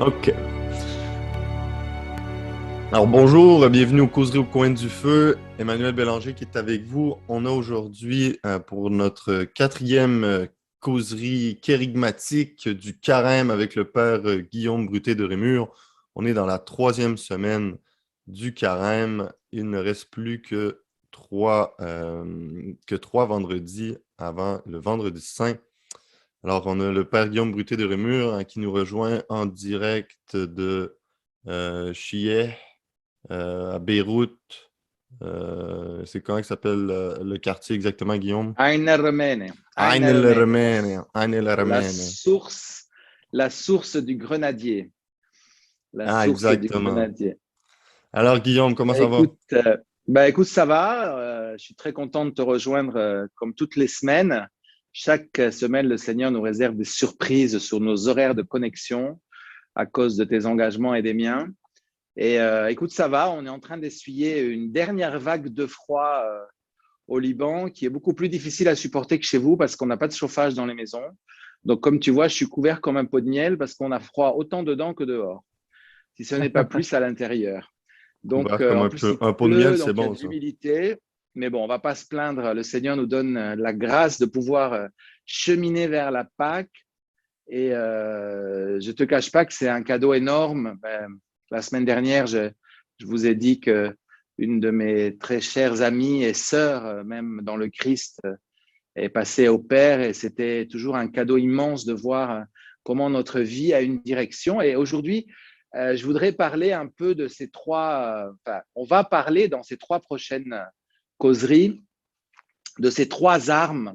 OK. Alors bonjour, bienvenue aux Causeries au coin du feu. Emmanuel Bélanger qui est avec vous. On a aujourd'hui pour notre quatrième causerie kérigmatique du carême avec le père Guillaume Bruté de Rémur. On est dans la troisième semaine du carême. Il ne reste plus que trois vendredis avant le vendredi saint. Alors, on a le père Guillaume Bruté de Rémur qui nous rejoint en direct de Chieh, à Beyrouth. C'est comment il s'appelle le quartier exactement, Guillaume? Ain el-Remene, Ain Ain el el-Remene, Remene, Ain el la Remene. source, la source du grenadier, la Ah, source du exactement. grenadier. Alors, Guillaume, comment ça va? Écoute, ça va. Je suis très content de te rejoindre comme toutes les semaines. Chaque semaine, le Seigneur nous réserve des surprises sur nos horaires de connexion à cause de tes engagements et des miens. Et écoute, ça va. On est en train d'essuyer une dernière vague de froid au Liban qui est beaucoup plus difficile à supporter que chez vous parce qu'on n'a pas de chauffage dans les maisons. Donc, comme tu vois, je suis couvert comme un pot de miel parce qu'on a froid autant dedans que dehors, si ce n'est pas plus à l'intérieur. Donc, Couvert comme en un plus, peu il un pot de miel, pleut, c'est donc il y a bon, de ça. l'humidité. Mais bon, on ne va pas se plaindre. Le Seigneur nous donne la grâce de pouvoir cheminer vers la Pâque. Et je ne te cache pas que c'est un cadeau énorme. La semaine dernière, je vous ai dit que une de mes très chères amies et sœurs, même dans le Christ, est passée au Père. Et c'était toujours un cadeau immense de voir comment notre vie a une direction. Et aujourd'hui, je voudrais parler un peu de ces on va parler dans ces trois prochaines causeries de ces trois armes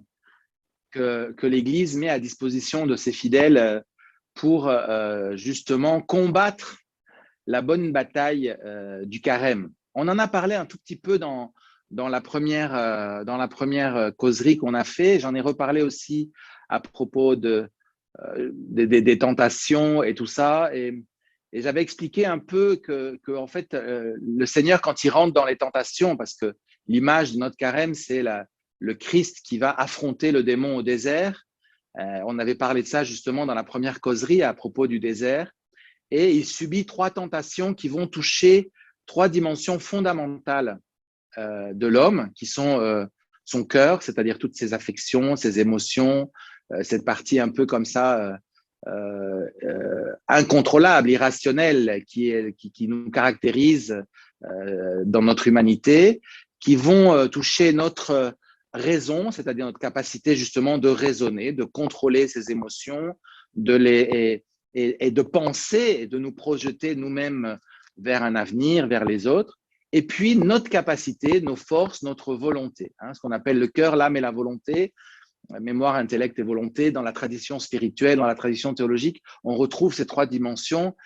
que l'Église met à disposition de ses fidèles pour justement combattre la bonne bataille du carême. On en a parlé un tout petit peu dans la première causerie qu'on a fait. J'en ai reparlé aussi à propos des tentations et tout ça. Et j'avais expliqué un peu que en fait, le Seigneur, quand il rentre dans les tentations, parce que l'image de notre carême, c'est le Christ qui va affronter le démon au désert. On avait parlé de ça justement dans la première causerie à propos du désert. Et il subit trois tentations qui vont toucher trois dimensions fondamentales de l'homme, qui sont son cœur, c'est-à-dire toutes ses affections, ses émotions, cette partie un peu comme ça, incontrôlable, irrationnelle, qui nous caractérise dans notre humanité, qui vont toucher notre raison, c'est-à-dire notre capacité justement de raisonner, de contrôler ses émotions, et de penser et de nous projeter nous-mêmes vers un avenir, vers les autres. Et puis notre capacité, nos forces, notre volonté, ce qu'on appelle le cœur, l'âme et la volonté, mémoire, intellect et volonté. Dans la tradition spirituelle, dans la tradition théologique, on retrouve ces trois dimensions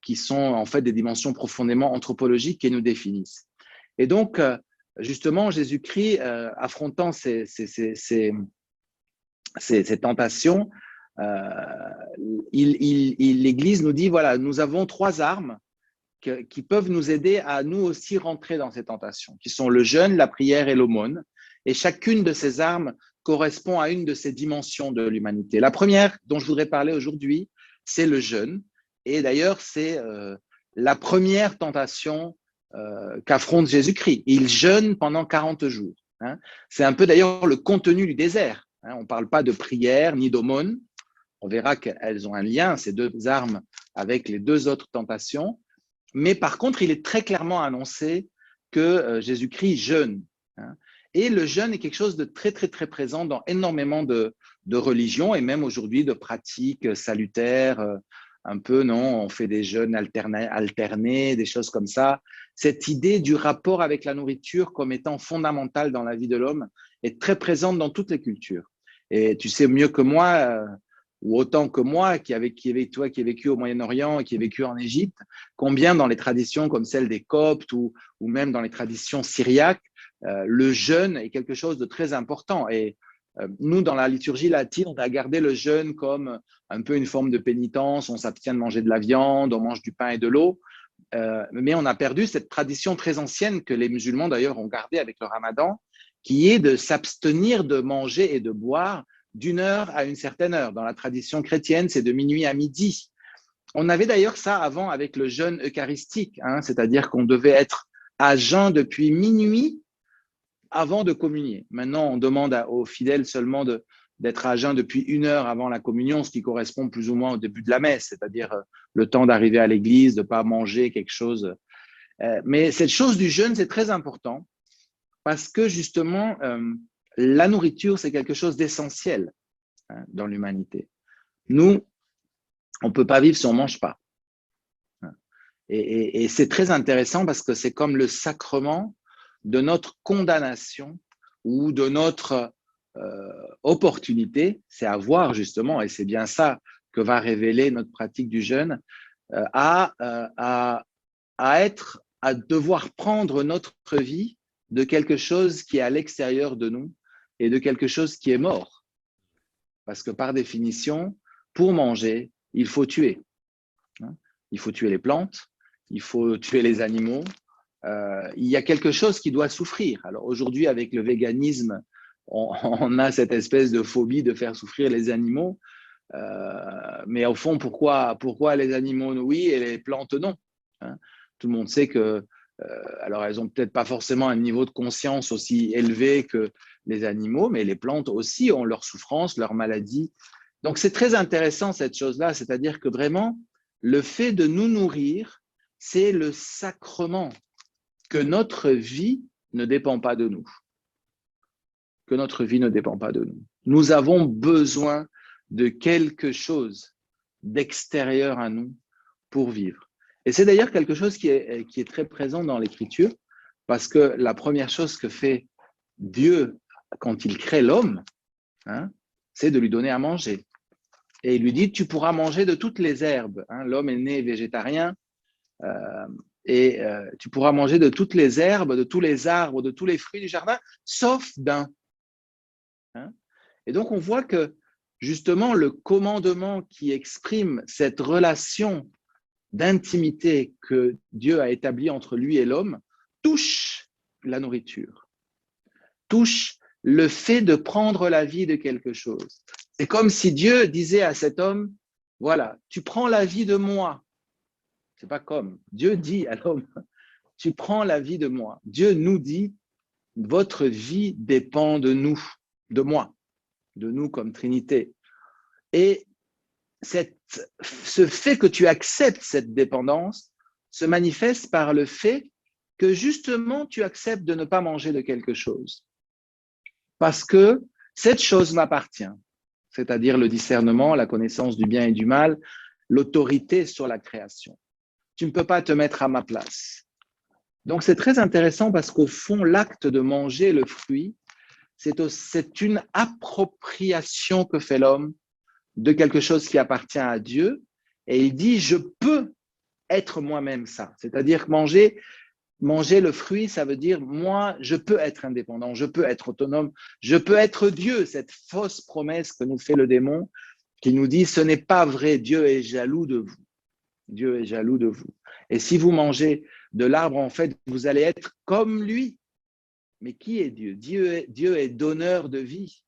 qui sont en fait des dimensions profondément anthropologiques qui nous définissent. Et donc, justement, Jésus-Christ, affrontant ces tentations, l'Église nous dit, voilà, nous avons trois armes qui peuvent nous aider à nous aussi rentrer dans ces tentations, qui sont le jeûne, la prière et l'aumône. Et chacune de ces armes correspond à une de ces dimensions de l'humanité. La première dont je voudrais parler aujourd'hui, c'est le jeûne. Et d'ailleurs, c'est la première tentation qu'affronte Jésus-Christ. Il jeûne pendant 40 jours. C'est un peu d'ailleurs le contenu du désert. On ne parle pas de prière ni d'aumône. On verra qu'elles ont un lien, ces deux armes, avec les deux autres tentations. Mais par contre, il est très clairement annoncé que Jésus-Christ jeûne. Et le jeûne est quelque chose de très, très, très présent dans énormément de religions et même aujourd'hui de pratiques salutaires. Un peu, non, on fait des jeûnes alternés, des choses comme ça. Cette idée du rapport avec la nourriture comme étant fondamentale dans la vie de l'homme est très présente dans toutes les cultures. Et tu sais mieux que moi, ou autant que moi, toi qui as vécu au Moyen-Orient et qui as vécu en Égypte, combien dans les traditions comme celle des Coptes ou même dans les traditions syriaques, le jeûne est quelque chose de très important. Et nous, dans la liturgie latine, on a gardé le jeûne comme un peu une forme de pénitence. On s'abstient de manger de la viande, on mange du pain et de l'eau. Mais on a perdu cette tradition très ancienne que les musulmans d'ailleurs ont gardée avec le ramadan, qui est de s'abstenir de manger et de boire d'une heure à une certaine heure. Dans la tradition chrétienne, c'est de minuit à midi. On avait d'ailleurs ça avant avec le jeûne eucharistique, hein, c'est-à-dire qu'on devait être à jeun depuis minuit avant de communier. Maintenant, on demande aux fidèles seulement d'être à jeun depuis 1 heure avant la communion, ce qui correspond plus ou moins au début de la messe, c'est-à-dire le temps d'arriver à l'église, de ne pas manger quelque chose. Mais cette chose du jeûne, c'est très important parce que justement, la nourriture, c'est quelque chose d'essentiel, hein, dans l'humanité. Nous, on ne peut pas vivre si on ne mange pas. Et c'est très intéressant parce que c'est comme le sacrement de notre condamnation ou de notre opportunité, c'est à voir justement, et c'est bien ça que va révéler notre pratique du jeûne, à devoir prendre notre vie de quelque chose qui est à l'extérieur de nous et de quelque chose qui est mort. Parce que par définition, pour manger, il faut tuer. Il faut tuer les plantes, il faut tuer les animaux. Il y a quelque chose qui doit souffrir. Alors aujourd'hui, avec le véganisme, on a cette espèce de phobie de faire souffrir les animaux. Mais au fond, pourquoi les animaux oui et les plantes non, hein? Tout le monde sait que, alors elles n'ont peut-être pas forcément un niveau de conscience aussi élevé que les animaux, mais les plantes aussi ont leur souffrance, leur maladie. Donc c'est très intéressant cette chose-là, c'est-à-dire que vraiment, le fait de nous nourrir, c'est le sacrement que notre vie ne dépend pas de nous. Que notre vie ne dépend pas de nous. Nous avons besoin de quelque chose d'extérieur à nous pour vivre. Et c'est d'ailleurs quelque chose qui est très présent dans l'Écriture, parce que la première chose que fait Dieu quand il crée l'homme, hein, c'est de lui donner à manger. Et il lui dit, tu pourras manger de toutes les herbes. Hein, l'homme est né végétarien, tu pourras manger de toutes les herbes, de tous les arbres, de tous les fruits du jardin, sauf d'un. Hein. Et donc, on voit que justement, le commandement qui exprime cette relation d'intimité que Dieu a établie entre lui et l'homme touche la nourriture, touche le fait de prendre la vie de quelque chose. C'est comme si Dieu disait à cet homme, voilà, tu prends la vie de moi. C'est pas comme. Dieu dit à l'homme, tu prends la vie de moi. Dieu nous dit, votre vie dépend de nous, de moi, de nous comme Trinité. Et ce fait que tu acceptes cette dépendance se manifeste par le fait que justement tu acceptes de ne pas manger de quelque chose. Parce que cette chose m'appartient, c'est-à-dire le discernement, la connaissance du bien et du mal, l'autorité sur la création. Tu ne peux pas te mettre à ma place. Donc c'est très intéressant parce qu'au fond, l'acte de manger le fruit, c'est une appropriation que fait l'homme de quelque chose qui appartient à Dieu. Et il dit, je peux être moi-même ça. C'est-à-dire que manger le fruit, ça veut dire, moi, je peux être indépendant, je peux être autonome, je peux être Dieu, cette fausse promesse que nous fait le démon, qui nous dit, ce n'est pas vrai, Dieu est jaloux de vous. Dieu est jaloux de vous. Et si vous mangez de l'arbre, en fait, vous allez être comme lui. Mais qui est Dieu? Dieu est donneur de vie.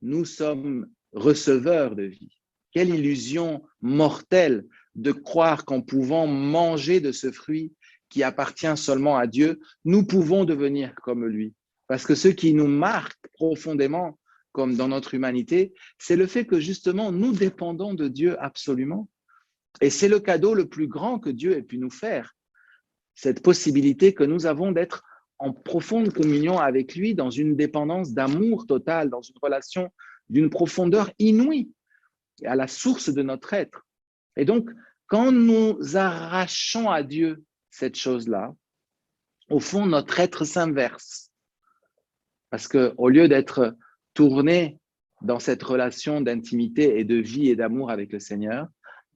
Nous sommes receveurs de vie. Quelle illusion mortelle de croire qu'en pouvant manger de ce fruit qui appartient seulement à Dieu, nous pouvons devenir comme lui. Parce que ce qui nous marque profondément, comme dans notre humanité, c'est le fait que justement, nous dépendons de Dieu absolument. Et c'est le cadeau le plus grand que Dieu ait pu nous faire. Cette possibilité que nous avons d'être en profonde communion avec lui, dans une dépendance d'amour total, dans une relation d'une profondeur inouïe, à la source de notre être. Et donc, quand nous arrachons à Dieu cette chose-là, au fond, notre être s'inverse. Parce qu'au lieu d'être tourné dans cette relation d'intimité et de vie et d'amour avec le Seigneur,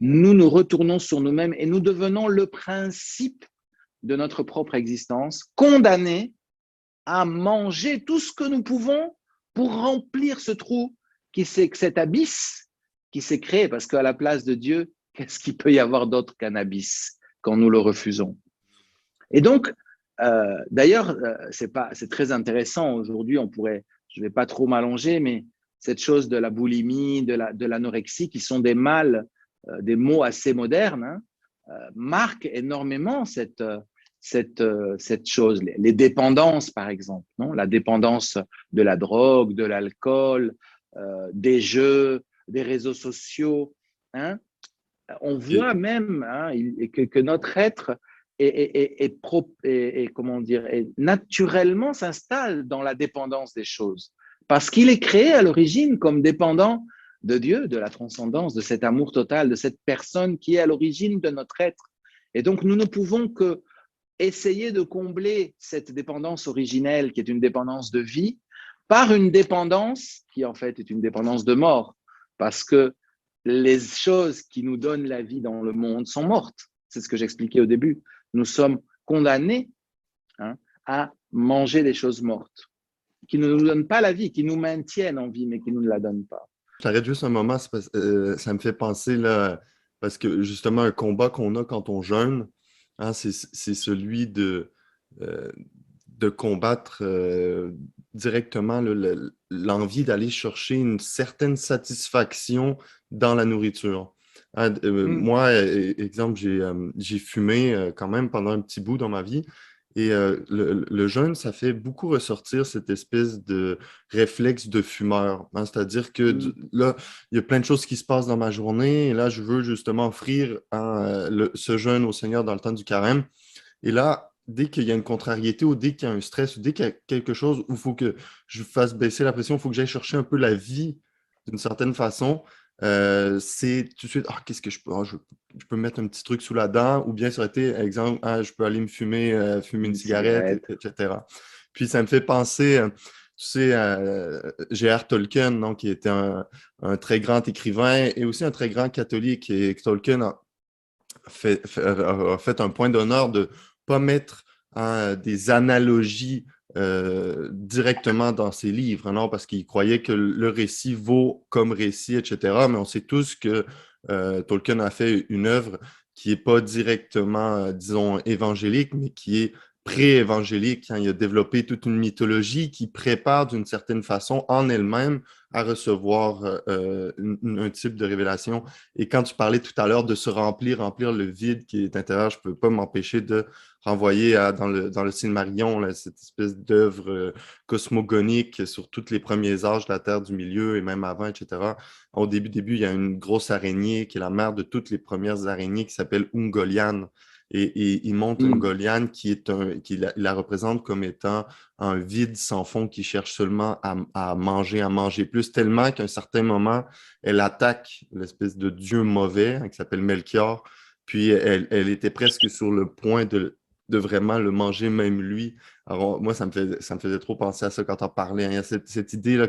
nous nous retournons sur nous-mêmes et nous devenons le principe de notre propre existence, condamnés à manger tout ce que nous pouvons pour remplir ce trou, cet abysse qui s'est créé, parce qu'à la place de Dieu, qu'est-ce qu'il peut y avoir d'autre qu'un abysse quand nous le refusons? Et donc, d'ailleurs, c'est très intéressant aujourd'hui, je ne vais pas trop m'allonger, mais cette chose de la boulimie, de l'anorexie, qui sont des mâles des mots assez modernes, hein, marquent énormément cette chose. Les dépendances, par exemple, non? La dépendance de la drogue, de l'alcool, des jeux, des réseaux sociaux. Hein? On Et, voit même hein, que notre être comment dire, naturellement s'installe dans la dépendance des choses. Parce qu'il est créé à l'origine comme dépendant de Dieu, de la transcendance, de cet amour total, de cette personne qui est à l'origine de notre être. Et donc, nous ne pouvons que essayer de combler cette dépendance originelle, qui est une dépendance de vie, par une dépendance qui, en fait, est une dépendance de mort. Parce que les choses qui nous donnent la vie dans le monde sont mortes. C'est ce que j'expliquais au début. Nous sommes condamnés hein, à manger des choses mortes, qui ne nous donnent pas la vie, qui nous maintiennent en vie, mais qui ne nous la donnent pas. j'arrête juste un moment, ça me fait penser, là, parce que justement, un combat qu'on a quand on jeûne, hein, c'est celui euh, de combattre directement l'envie d'aller chercher une certaine satisfaction dans la nourriture. Hein, moi, exemple, j'ai fumé quand même pendant un petit bout dans ma vie. Et le jeûne, ça fait beaucoup ressortir cette espèce de réflexe de fumeur. Hein. C'est-à-dire que là, il y a plein de choses qui se passent dans ma journée. Et là, je veux justement offrir hein, ce jeûne au Seigneur dans le temps du carême. Et là, dès qu'il y a une contrariété ou dès qu'il y a un stress ou dès qu'il y a quelque chose où il faut que je fasse baisser la pression, il faut que j'aille chercher un peu la vie d'une certaine façon, c'est tout de suite, ah, qu'est-ce que je peux, je peux mettre un petit truc sous la dent ou bien ça aurait été, exemple, ah, je peux aller me fumer une Une cigarette, cigarette. etc. Puis ça me fait penser, tu sais, J.R. Tolkien, non, qui était un très grand écrivain et aussi un très grand catholique. Et Tolkien a fait un point d'honneur de ne pas mettre hein, des analogies directement dans ses livres, non? Parce qu'il croyait que le récit vaut comme récit, etc. Mais on sait tous que Tolkien a fait une œuvre qui n'est pas directement, disons, évangélique, mais qui est pré-évangélique. Hein. Il a développé toute une mythologie qui prépare d'une certaine façon en elle-même à recevoir un type de révélation. Et quand tu parlais tout à l'heure de se remplir le vide qui est intérieur, je ne peux pas m'empêcher de renvoyer dans le Silmarillion, là, cette espèce d'œuvre cosmogonique sur tous les premiers âges de la Terre du Milieu et même avant, etc. Au début, il y a une grosse araignée qui est la mère de toutes les premières araignées qui s'appelle Ungoliant. Et il montre Ungoliant qui la représente comme étant un vide sans fond qui cherche seulement à manger plus, tellement qu'à un certain moment, elle attaque l'espèce de dieu mauvais hein, qui s'appelle Melchior, puis elle était presque sur le point de vraiment le manger même lui. Alors, moi, ça me faisait trop penser à ça quand on parlait. Hein. Il y a cette idée-là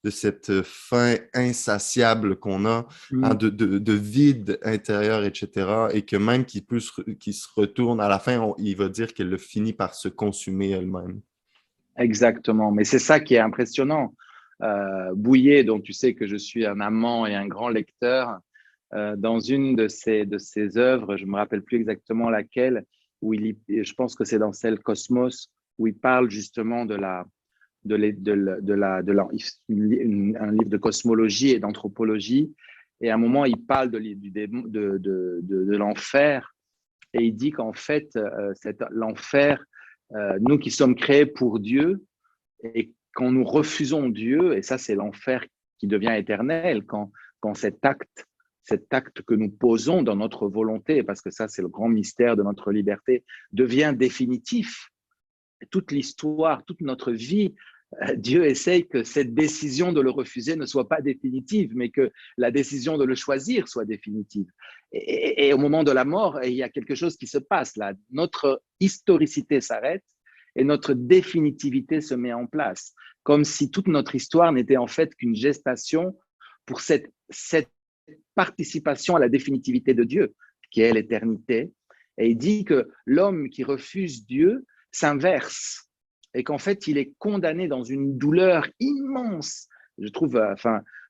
de cette faim insatiable qu'on a, hein, de vide intérieur, etc. Et que même qu'il se retourne à la fin, il va dire qu'elle a fini par se consumer elle-même. Exactement, mais c'est ça qui est impressionnant. Bouillet, dont tu sais que je suis un amant et un grand lecteur, dans une de ses œuvres, je ne me rappelle plus exactement laquelle, je pense que c'est dans celle Cosmos, où il parle justement un livre de cosmologie et d'anthropologie, et à un moment, il parle de l'enfer, et il dit qu'en fait, l'enfer, nous qui sommes créés pour Dieu, et quand nous refusons Dieu, et ça c'est l'enfer qui devient éternel, quand cet acte que nous posons dans notre volonté, parce que ça c'est le grand mystère de notre liberté, devient définitif, toute l'histoire, toute notre vie, Dieu essaye que cette décision de le refuser ne soit pas définitive, mais que la décision de le choisir soit définitive. Et au moment de la mort, il y a quelque chose qui se passe là. Notre historicité s'arrête et notre définitivité se met en place, comme si toute notre histoire n'était en fait qu'une gestation pour cette participation à la définitivité de Dieu, qui est l'éternité. Et il dit que l'homme qui refuse Dieu s'inverse et qu'en fait, il est condamné dans une douleur immense. Je trouve,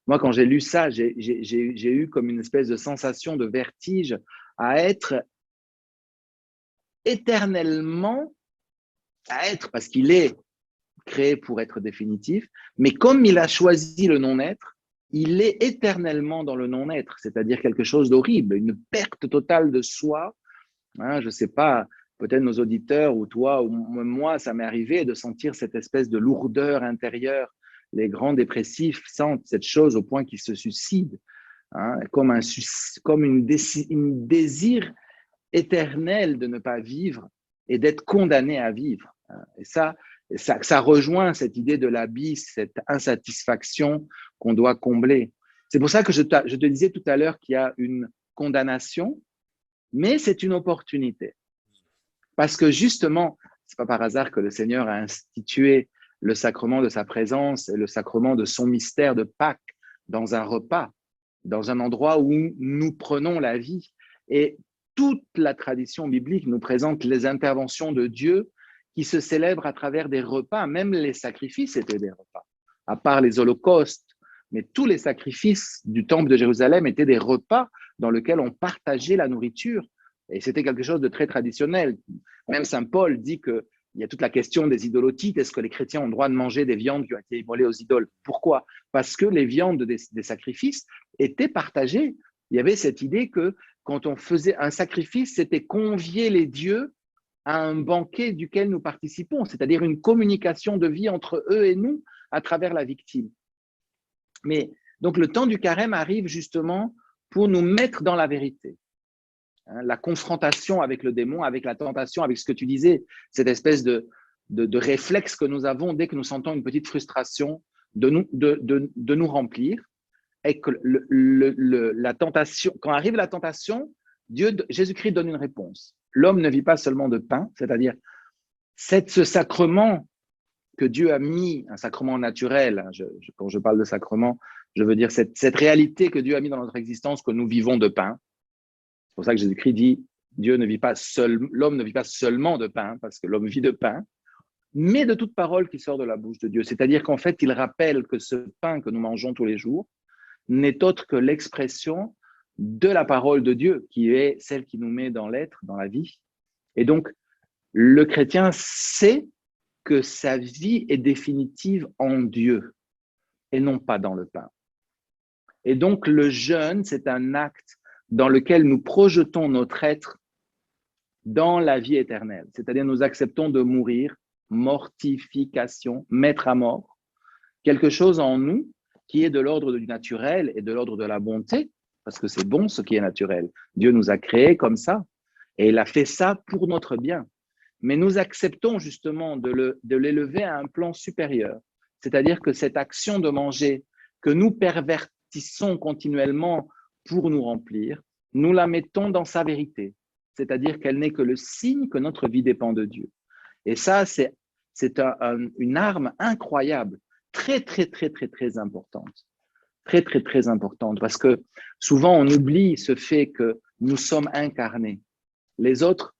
moi, quand j'ai lu ça, j'ai eu comme une espèce de sensation de vertige à être éternellement, parce qu'il est créé pour être définitif, mais comme il a choisi le non-être, il est éternellement dans le non-être, c'est-à-dire quelque chose d'horrible, une perte totale de soi. Hein, je ne sais pas, peut-être nos auditeurs ou toi ou moi, ça m'est arrivé de sentir cette espèce de lourdeur intérieure. Les grands dépressifs sentent cette chose au point qu'ils se suicident, hein, comme une désir éternel de ne pas vivre et d'être condamné à vivre. Et ça rejoint cette idée de l'abysse, cette insatisfaction qu'on doit combler. C'est pour ça que je te disais tout à l'heure qu'il y a une condamnation, mais c'est une opportunité. Parce que justement, ce n'est pas par hasard que le Seigneur a institué le sacrement de sa présence et le sacrement de son mystère de Pâques dans un repas, dans un endroit où nous prenons la vie. Et toute la tradition biblique nous présente les interventions de Dieu qui se célèbrent à travers des repas. Même les sacrifices étaient des repas, à part les holocaustes. Mais tous les sacrifices du temple de Jérusalem étaient des repas dans lesquels on partageait la nourriture. Et c'était quelque chose de très traditionnel. Même Saint Paul dit qu'il y a toute la question des idolotites. Est-ce que les chrétiens ont le droit de manger des viandes qui ont été immolées aux idoles? Pourquoi? Parce que les viandes des sacrifices étaient partagées. Il y avait cette idée que quand on faisait un sacrifice, c'était convier les dieux à un banquet duquel nous participons, c'est-à-dire une communication de vie entre eux et nous à travers la victime. Mais donc le temps du carême arrive justement pour nous mettre dans la vérité. La confrontation avec le démon, avec la tentation, avec ce que tu disais, cette espèce de réflexe que nous avons dès que nous sentons une petite frustration, de nous remplir. Et que la tentation, quand arrive la tentation, Jésus-Christ donne une réponse. L'homme ne vit pas seulement de pain, c'est-à-dire ce sacrement que Dieu a mis, un sacrement naturel, quand je parle de sacrement, je veux dire cette réalité que Dieu a mis dans notre existence, que nous vivons de pain. C'est pour ça que Jésus-Christ dit, l'homme ne vit pas seulement de pain, parce que l'homme vit de pain, mais de toute parole qui sort de la bouche de Dieu. C'est-à-dire qu'en fait, il rappelle que ce pain que nous mangeons tous les jours n'est autre que l'expression de la parole de Dieu, qui est celle qui nous met dans l'être, dans la vie. Et donc, le chrétien sait que sa vie est définitive en Dieu et non pas dans le pain. Et donc, le jeûne, c'est un acte dans lequel nous projetons notre être dans la vie éternelle. C'est-à-dire, nous acceptons de mourir, mortification, mettre à mort, quelque chose en nous qui est de l'ordre du naturel et de l'ordre de la bonté, parce que c'est bon ce qui est naturel. Dieu nous a créés comme ça, et il a fait ça pour notre bien. Mais nous acceptons justement de l'élever à un plan supérieur. C'est-à-dire que cette action de manger que nous pervertissons continuellement pour nous remplir, nous la mettons dans sa vérité. C'est-à-dire qu'elle n'est que le signe que notre vie dépend de Dieu. Et ça, c'est une arme incroyable, très, très, très, très, très importante. Très, très, très importante. Parce que souvent, on oublie ce fait que nous sommes incarnés. Les autres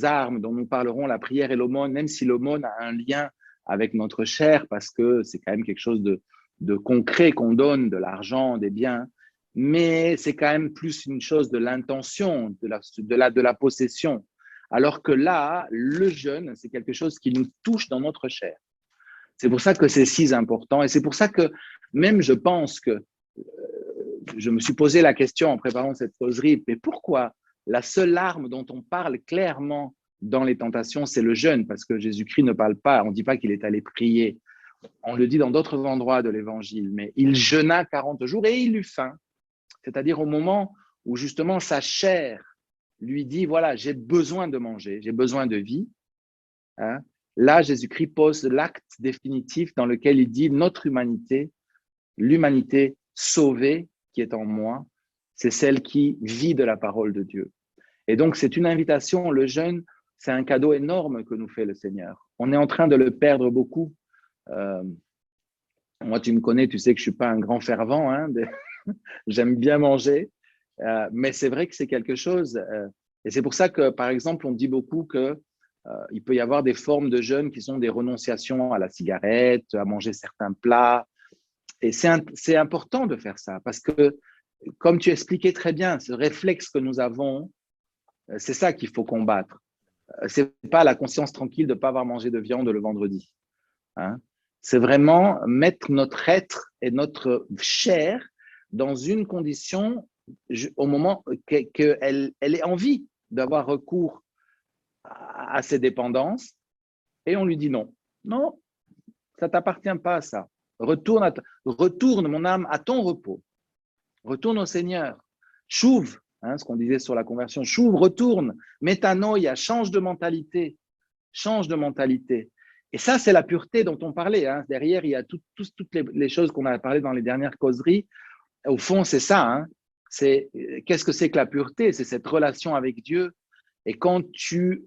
armes dont nous parlerons, la prière et l'aumône, même si l'aumône a un lien avec notre chair, parce que c'est quand même quelque chose de concret qu'on donne, de l'argent, des biens, mais c'est quand même plus une chose de l'intention, de la possession. Alors que là, le jeûne, c'est quelque chose qui nous touche dans notre chair. C'est pour ça que c'est si important, et c'est pour ça que même je pense que je me suis posé la question en préparant cette causerie, mais pourquoi la seule arme dont on parle clairement dans les tentations, c'est le jeûne, parce que Jésus-Christ ne parle pas, on ne dit pas qu'il est allé prier. On le dit dans d'autres endroits de l'Évangile, mais il jeûna 40 jours et il eut faim. C'est-à-dire au moment où justement sa chair lui dit, voilà, j'ai besoin de manger, j'ai besoin de vie. Hein. Là, Jésus-Christ pose l'acte définitif dans lequel il dit, notre humanité, l'humanité sauvée qui est en moi, c'est celle qui vit de la parole de Dieu. Et donc, c'est une invitation, le jeûne, c'est un cadeau énorme que nous fait le Seigneur. On est en train de le perdre beaucoup. Moi, tu me connais, tu sais que je ne suis pas un grand fervent, hein, j'aime bien manger, mais c'est vrai que c'est quelque chose. Et c'est pour ça que, par exemple, on dit beaucoup qu'il peut y avoir des formes de jeûne qui sont des renonciations à la cigarette, à manger certains plats. Et c'est important de faire ça parce que, comme tu expliquais très bien, ce réflexe que nous avons, c'est ça qu'il faut combattre. Ce n'est pas la conscience tranquille de ne pas avoir mangé de viande le vendredi. Hein. C'est vraiment mettre notre être et notre chair dans une condition au moment qu'elle ait envie d'avoir recours à ses dépendances, et on lui dit non. Non, ça ne t'appartient pas, ça. Retourne, mon âme, à ton repos. Retourne au Seigneur. Chouve, ce qu'on disait sur la conversion. Chouve, retourne. Métanoïa, change de mentalité. Change de mentalité. Et ça, c'est la pureté dont on parlait. Derrière, il y a toutes les choses qu'on a parlé dans les dernières causeries. Au fond, c'est ça. Qu'est-ce que c'est que la pureté? C'est cette relation avec Dieu. Et quand tu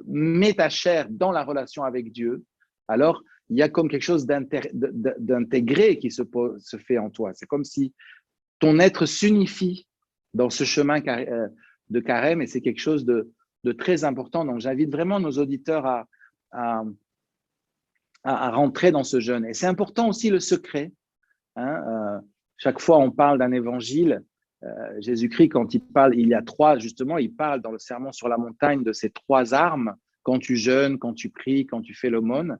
mets ta chair dans la relation avec Dieu, alors il y a comme quelque chose d'intégré qui se fait en toi. C'est comme si ton être s'unifie dans ce chemin de carême, et c'est quelque chose de très important. Donc, j'invite vraiment nos auditeurs à rentrer dans ce jeûne. Et c'est important aussi le secret. Chaque fois, on parle d'un évangile. Jésus-Christ, quand il parle, il y a trois, justement, il parle dans le Sermon sur la montagne de ces trois armes, quand tu jeûnes, quand tu pries, quand tu fais l'aumône.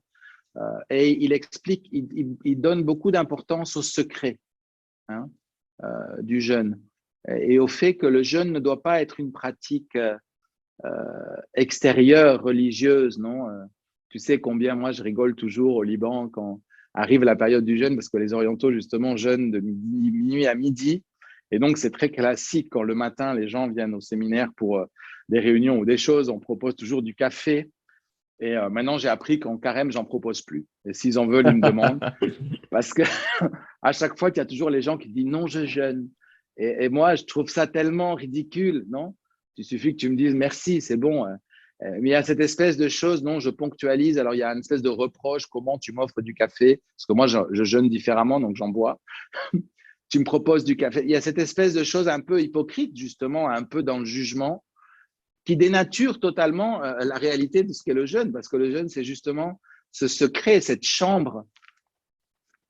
Et il explique, il donne beaucoup d'importance au secret du jeûne et au fait que le jeûne ne doit pas être une pratique extérieure, religieuse, non. Tu sais combien moi je rigole toujours au Liban quand arrive la période du jeûne, parce que les orientaux justement jeûnent de minuit à midi, et donc c'est très classique quand le matin les gens viennent au séminaire pour des réunions ou des choses, on propose toujours du café. Et maintenant, j'ai appris qu'en carême, j'en propose plus. Et s'ils en veulent, ils me demandent. Parce que à chaque fois, il y a toujours les gens qui disent non, je jeûne. Et moi, je trouve ça tellement ridicule, non? Il suffit que tu me dises merci, c'est bon. Mais il y a cette espèce de chose, non, je ponctualise. Alors, il y a une espèce de reproche, comment tu m'offres du café? Parce que moi, je jeûne différemment, donc j'en bois. Tu me proposes du café. Il y a cette espèce de chose un peu hypocrite, justement, un peu dans le jugement, qui dénature totalement la réalité de ce qu'est le jeûne, parce que le jeûne, c'est justement ce secret, cette chambre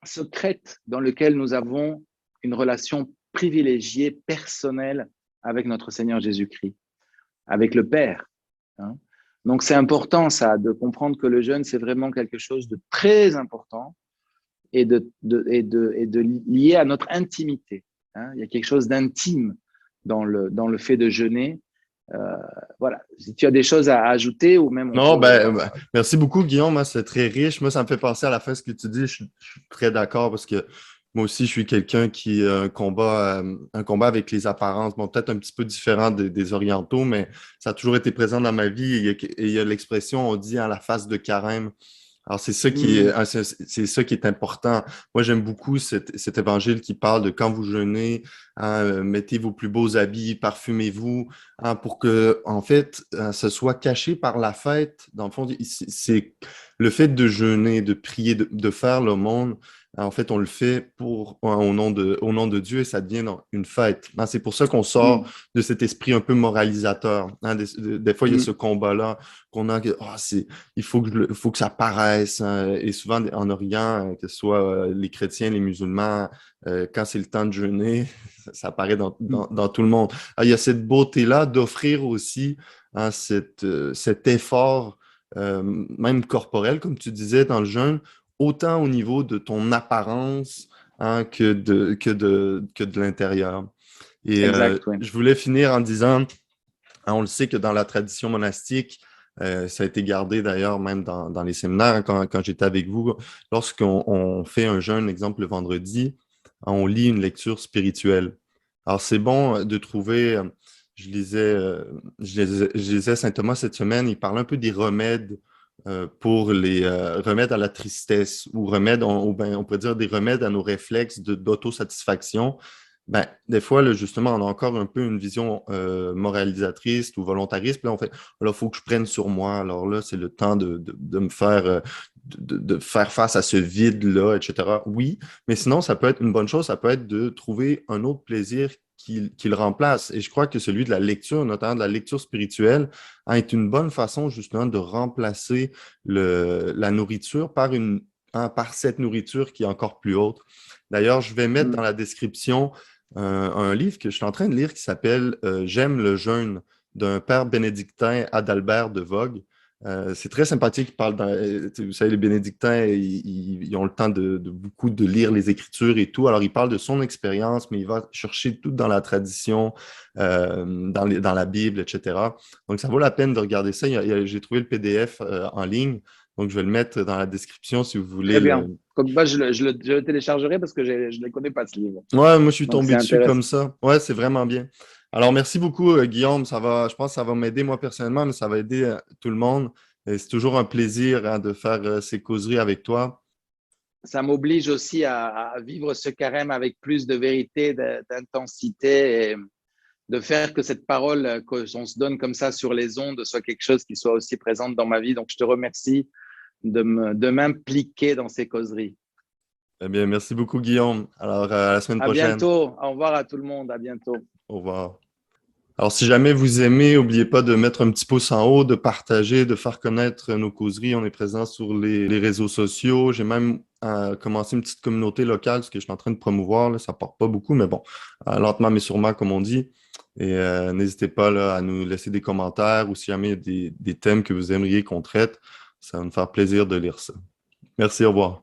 secrète dans laquelle nous avons une relation privilégiée, personnelle avec notre Seigneur Jésus-Christ, avec le Père. Donc, c'est important, ça, de comprendre que le jeûne, c'est vraiment quelque chose de très important et de lié à notre intimité. Il y a quelque chose d'intime dans le fait de jeûner. Voilà, si tu as des choses à ajouter ou même Non, merci beaucoup, Guillaume. Moi, c'est très riche. Moi, ça me fait penser à la fin ce que tu dis. Je suis très d'accord parce que moi aussi, je suis quelqu'un qui a un combat avec les apparences. Bon, peut-être un petit peu différent des Orientaux, mais ça a toujours été présent dans ma vie. Il y a l'expression, on dit à la face de carême. Alors, c'est ça c'est ça qui est important. Moi, j'aime beaucoup cet évangile qui parle de quand vous jeûnez, mettez vos plus beaux habits, parfumez-vous, pour que, en fait, ce soit caché par la fête. Dans le fond, c'est le fait de jeûner, de prier, de faire l'aumône. En fait, on le fait au nom de Dieu, et ça devient une fête. C'est pour ça qu'on sort de cet esprit un peu moralisateur. Des fois, il y a ce combat-là qu'on a, il faut que ça paraisse. Et souvent, en Orient, que ce soit les chrétiens, les musulmans, quand c'est le temps de jeûner, ça apparaît dans tout le monde. Alors, il y a cette beauté-là d'offrir aussi cet effort, même corporel, comme tu disais, dans le jeûne, autant au niveau de ton apparence que de l'intérieur. Et exact, oui. je voulais finir en disant, on le sait que dans la tradition monastique, ça a été gardé d'ailleurs même dans les séminaires, quand j'étais avec vous, lorsqu'on fait un jeûne, exemple le vendredi, on lit une lecture spirituelle. Alors c'est bon de trouver, je lisais Saint Thomas cette semaine, il parle un peu des remèdes pour les remèdes à la tristesse ou on pourrait dire des remèdes à nos réflexes d'autosatisfaction. Des fois, là, justement, on a encore un peu une vision moralisatrice ou volontariste. Puis là, on fait, là, il faut que je prenne sur moi. Alors là, c'est le temps de me faire, de faire face à ce vide-là, etc. Oui, mais sinon, ça peut être une bonne chose. Ça peut être de trouver un autre plaisir qui le remplace. Et je crois que celui de la lecture, notamment de la lecture spirituelle, est une bonne façon, justement, de remplacer la nourriture par cette nourriture qui est encore plus haute. D'ailleurs, je vais mettre dans la description un livre que je suis en train de lire qui s'appelle J'aime le jeûne d'un père bénédictin, Adalbert de Vogue. C'est très sympathique. Vous savez, les bénédictins, ils ont le temps de beaucoup de lire les Écritures et tout. Alors, il parle de son expérience, mais il va chercher tout dans la tradition, dans la Bible, etc. Donc, ça vaut la peine de regarder ça. J'ai trouvé le PDF en ligne. Donc, je vais le mettre dans la description si vous voulez Très bien. Comme ça, je le téléchargerai parce que je ne connais pas ce livre. Ouais, moi, je suis Donc, c'est tombé dessus intéressant. comme ça. Ouais, c'est vraiment bien. Alors, merci beaucoup, Guillaume. Je pense que ça va m'aider moi personnellement, mais ça va aider tout le monde. Et c'est toujours un plaisir hein, de faire ces causeries avec toi. Ça m'oblige aussi à vivre ce carême avec plus de vérité, d'intensité et de faire que cette parole qu'on se donne comme ça sur les ondes soit quelque chose qui soit aussi présente dans ma vie. Donc, je te remercie de m'impliquer dans ces causeries. Eh bien, merci beaucoup, Guillaume. Alors, à la semaine À prochaine. bientôt. Au revoir à tout le monde. À bientôt. Au revoir. Alors, si jamais vous aimez, n'oubliez pas de mettre un petit pouce en haut, de partager, de faire connaître nos causeries. On est présent sur les réseaux sociaux. J'ai même commencé une petite communauté locale, ce que je suis en train de promouvoir. Là. Ça ne porte pas beaucoup, mais bon, lentement mais sûrement, comme on dit. Et n'hésitez pas là, à nous laisser des commentaires ou si jamais il y a des thèmes que vous aimeriez qu'on traite. Ça va nous faire plaisir de lire ça. Merci, au revoir.